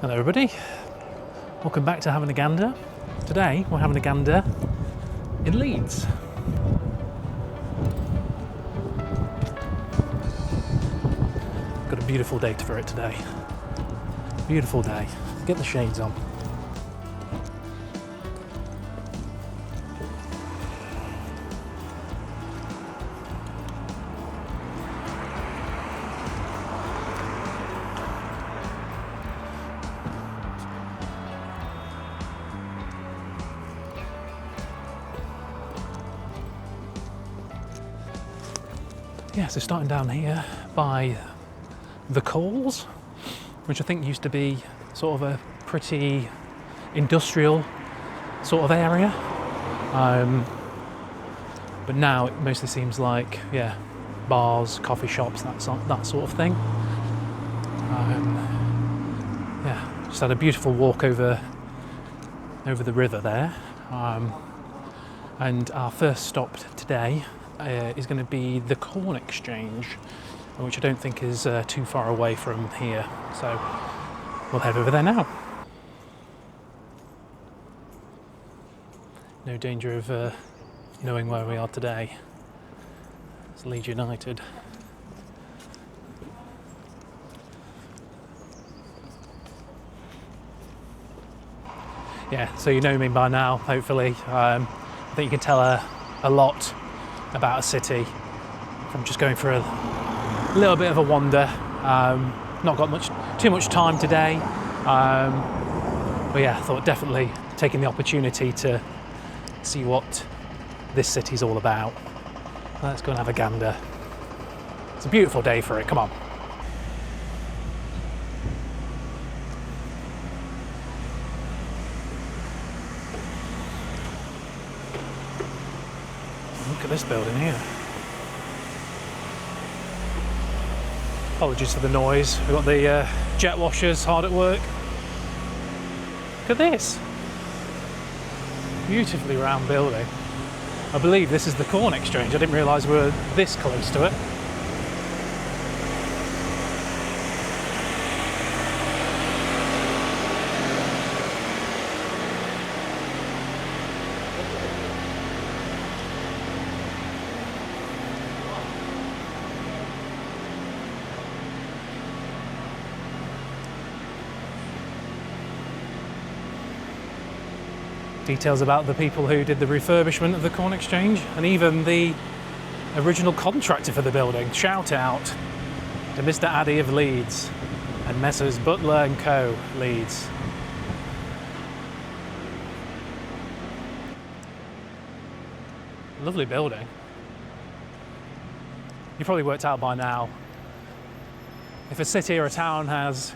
Hello everybody, welcome back to Having a Gander. Today we're having a gander in Leeds. Got a beautiful day for it today. Beautiful day. Get the shades on. Yeah, so starting down here by the Coals, which I think used to be sort of a pretty industrial sort of area. But now it mostly seems like, yeah, bars, coffee shops, that sort of thing. Yeah, just had a beautiful walk over the river there. And our first stop today is going to be the Corn Exchange, which I don't think is too far away from here. So we'll head over there now. No danger of knowing where we are today. It's Leeds United. Yeah, so you know me by now, hopefully. I think you can tell a lot about a city from just going for a little bit of a wander. Not got too much time today, but yeah, I thought definitely taking the opportunity to see what this city's all about. Let's go and have a gander. It's a beautiful day for it, come on. Look at this building here. Apologies for the noise. We've got the jet washers hard at work. Look at this. Beautifully round building. I believe this is the Corn Exchange. I didn't realise we were this close to it. Details about the people who did the refurbishment of the Corn Exchange and even the original contractor for the building. Shout out to Mr. Addy of Leeds and Messrs Butler and Co. Leeds. Lovely building. You probably worked out by now, if a city or a town has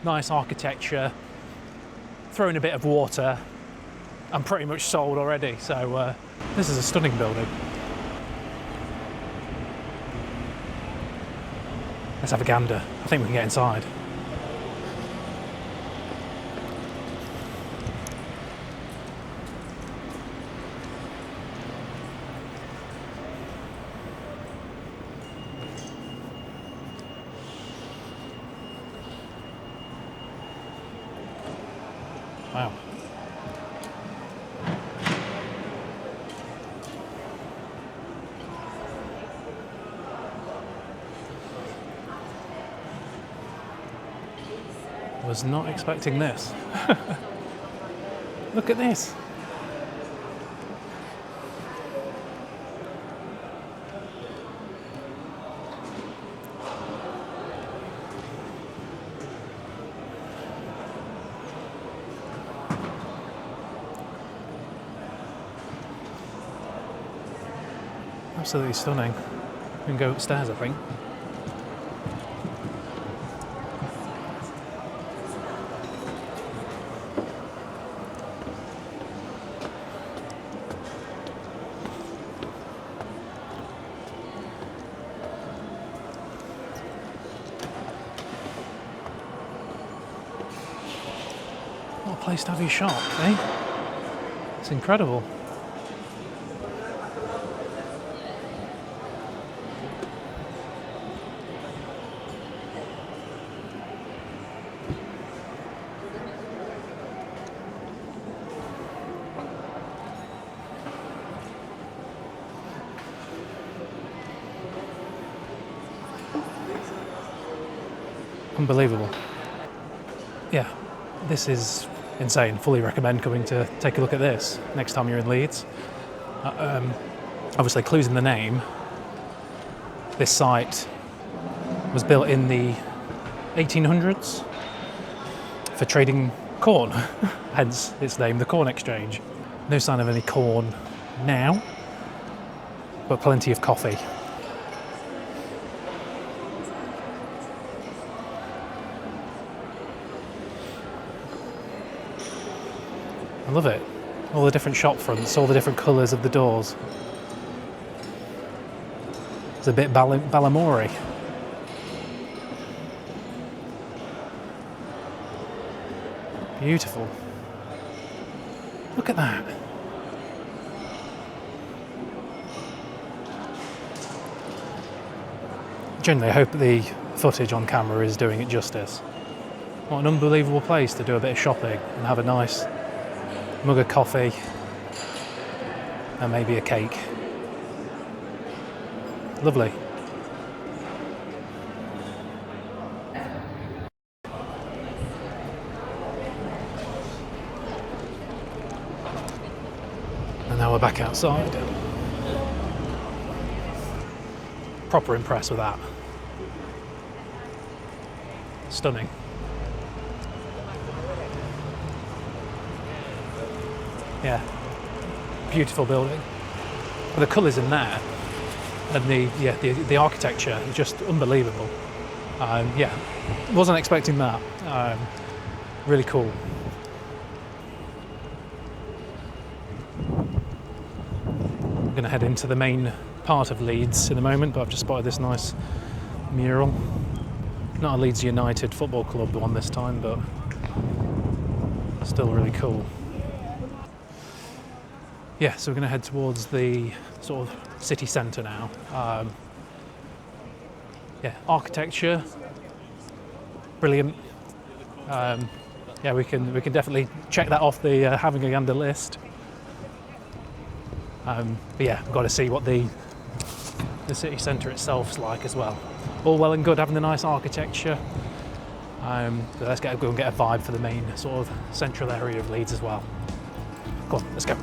nice architecture, throw in a bit of water, I'm pretty much sold already. So this is a stunning building. Let's have a gander. I think we can get inside. Wow. Was not expecting this. Look at this. Absolutely stunning. We can go upstairs, I think. What a place to have your shop, eh? It's incredible. Unbelievable. Yeah, this is insane. Fully recommend coming to take a look at this next time you're in Leeds. Obviously, clues in the name. This site was built in the 1800s for trading corn, hence its name, the Corn Exchange. No sign of any corn now, but plenty of coffee. I love it. All the different shop fronts, all the different colours of the doors. It's a bit Balamory. Beautiful. Look at that. Generally, I hope the footage on camera is doing it justice. What an unbelievable place to do a bit of shopping and have a nice mug of coffee and maybe a cake. Lovely. And now we're back outside. Proper impressed with that. Stunning. Yeah, beautiful building. The colours in there and the architecture is just unbelievable. Yeah, wasn't expecting that. Really cool. I'm going to head into the main part of Leeds in a moment, but I've just spotted this nice mural. Not a Leeds United football club one this time, but still really cool. Yeah, so we're going to head towards the sort of city centre now. Yeah, architecture, brilliant. Yeah, we can definitely check that off the having a gander list. But yeah, we've got to see what the city centre itself's like as well. All well and good having the nice architecture. So let's go and get a vibe for the main sort of central area of Leeds as well. Go on, let's go.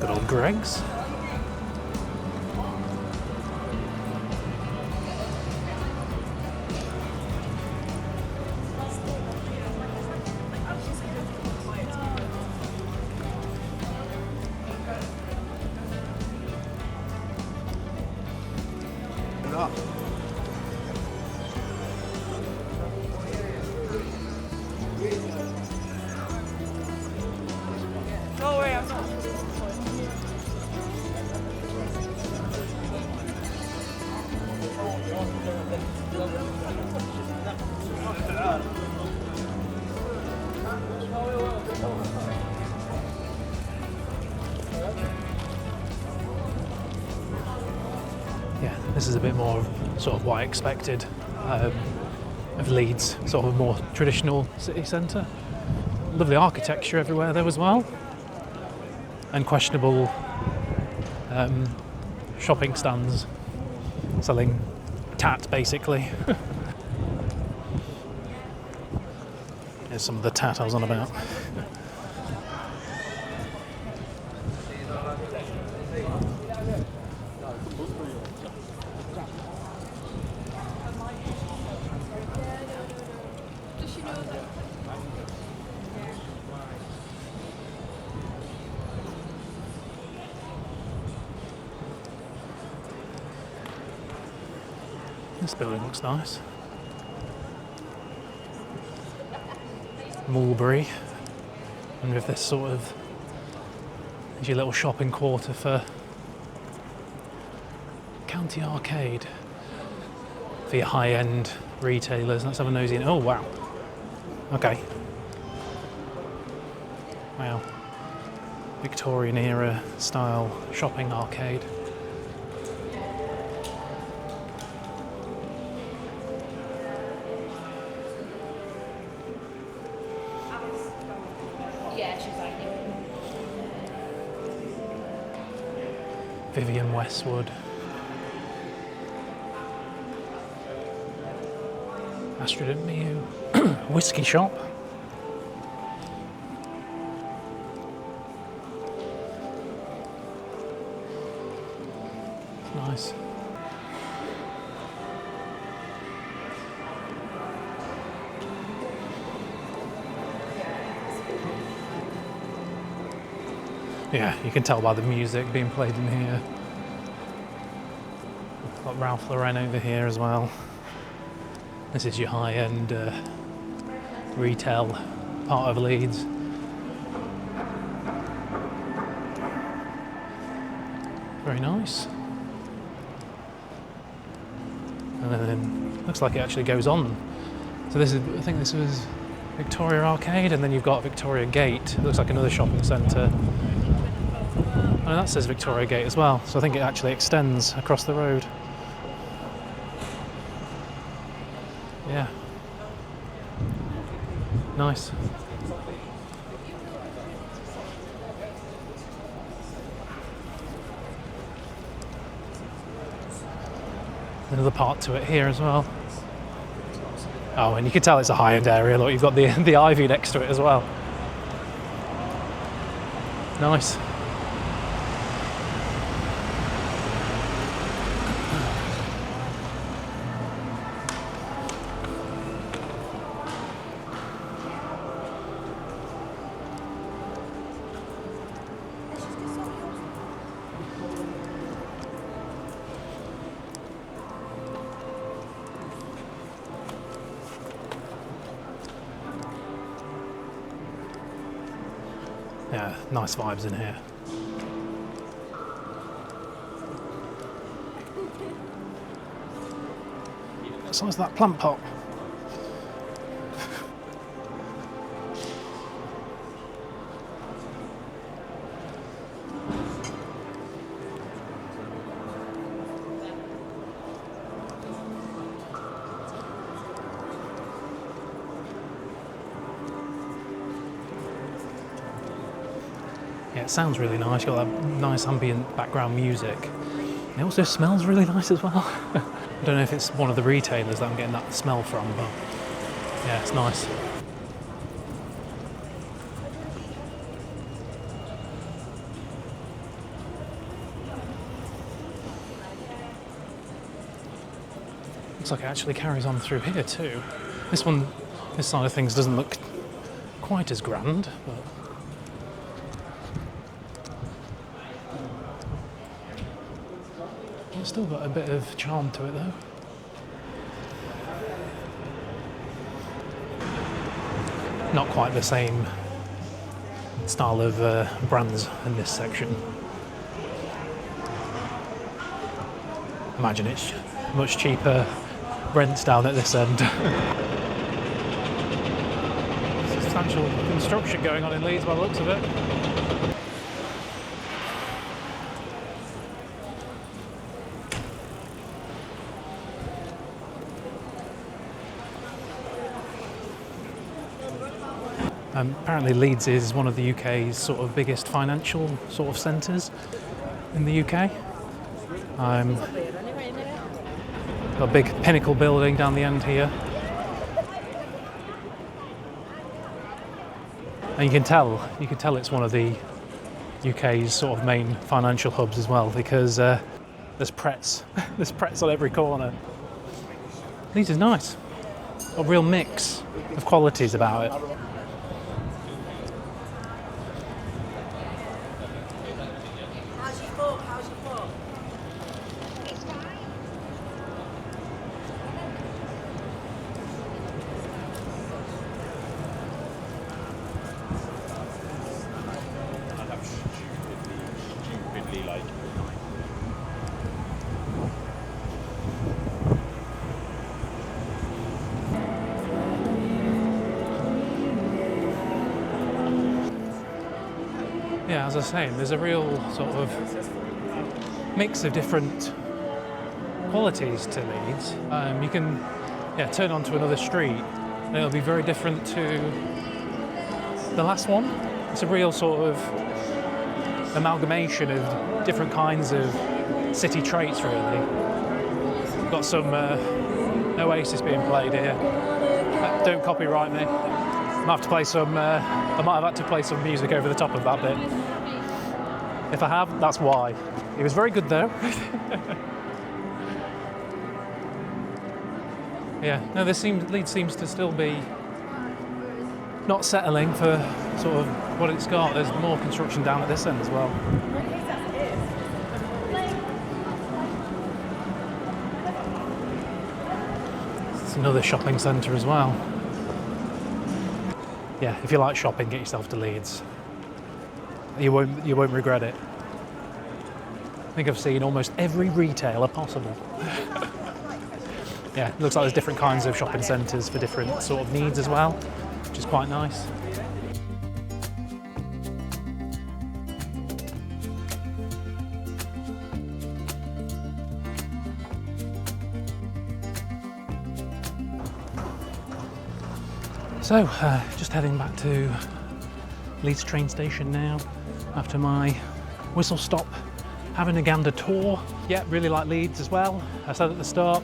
Good old Greg's. No way, I'm not. Yeah, this is a bit more sort of what I expected of Leeds, sort of a more traditional city centre. Lovely architecture everywhere there as well. Unquestionable shopping stands selling tat basically. Here's some of the tat I was on about. This building looks nice. Mulberry, and with this sort of, there's your little shopping quarter for County Arcade for your high-end retailers. Let's have a nosy in. Oh wow. Okay. Wow. Victorian era style shopping arcade. Yeah, she's like, Vivian Westwood. Astrid and Mew. Whiskey shop. Nice. Yeah, you can tell by the music being played in here. Got Ralph Lauren over here as well. This is your high-end retail part of Leeds. Very nice. And then looks like it actually goes on. So this is, I think this was Victoria Arcade, and then you've got Victoria Gate. It looks like another shopping centre. And that says Victoria Gate as well. So I think it actually extends across the road. Yeah. Nice. Another part to it here as well. Oh, and you can tell it's a high-end area. Look, you've got the ivy next to it as well. Nice. Yeah, nice vibes in here. What size is that plant pot? Yeah, it sounds really nice. You've got that nice ambient background music. It also smells really nice as well. I don't know if it's one of the retailers that I'm getting that smell from, but yeah, it's nice. Looks like it actually carries on through here too. This side of things doesn't look quite as grand, but it's still got a bit of charm to it though. Not quite the same style of brands in this section. Imagine it's much cheaper rents down at this end. Substantial construction going on in Leeds by the looks of it. Apparently Leeds is one of the UK's sort of biggest financial sort of centres in the UK. Got a big pinnacle building down the end here. And you can tell it's one of the UK's sort of main financial hubs as well, because there's Pretz. There's Pretz on every corner. Leeds is nice. A real mix of qualities about it. yeah, as I was saying, there's a real sort of mix of different qualities to Leeds. You can turn onto another street and it'll be very different to the last one. It's a real sort of amalgamation of different kinds of city traits, really. We've got some Oasis being played here. Don't copyright me. I might have had to play some music over the top of that bit. If I have, that's why. It was very good though. Yeah, no, Leeds seems to still be not settling for sort of what it's got. There's more construction down at this end as well. It's another shopping centre as well. Yeah, if you like shopping, get yourself to Leeds. You won't regret it. I think I've seen almost every retailer possible. Yeah, it looks like there's different kinds of shopping centres for different sort of needs as well, which is quite nice. So, just heading back to Leeds train station now after my whistle stop, having a Gander tour. Yeah, really like Leeds as well. I said at the start,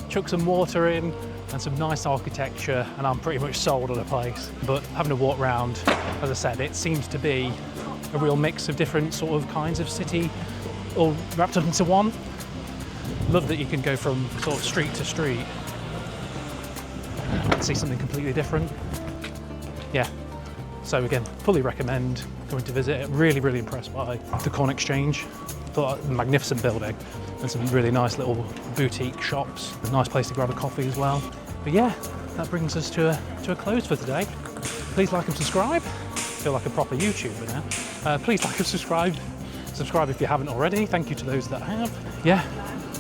chuck some water in and some nice architecture and I'm pretty much sold on a place. But having a walk round, as I said, it seems to be a real mix of different sort of kinds of city all wrapped up into one. Love that you can go from sort of street to street and see something completely different. Yeah, so again, fully recommend going to visit it. Really, really impressed by the Corn Exchange. Thought a magnificent building and some really nice little boutique shops. A nice place to grab a coffee as well. But yeah, that brings us to a close for today. Please like and subscribe. I feel like a proper YouTuber now. Please like and subscribe. Subscribe if you haven't already. Thank you to those that have. Yeah,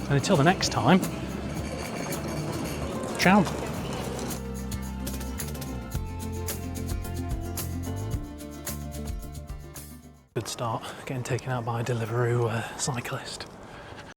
and until the next time, ciao. Good start, getting taken out by a Deliveroo cyclist.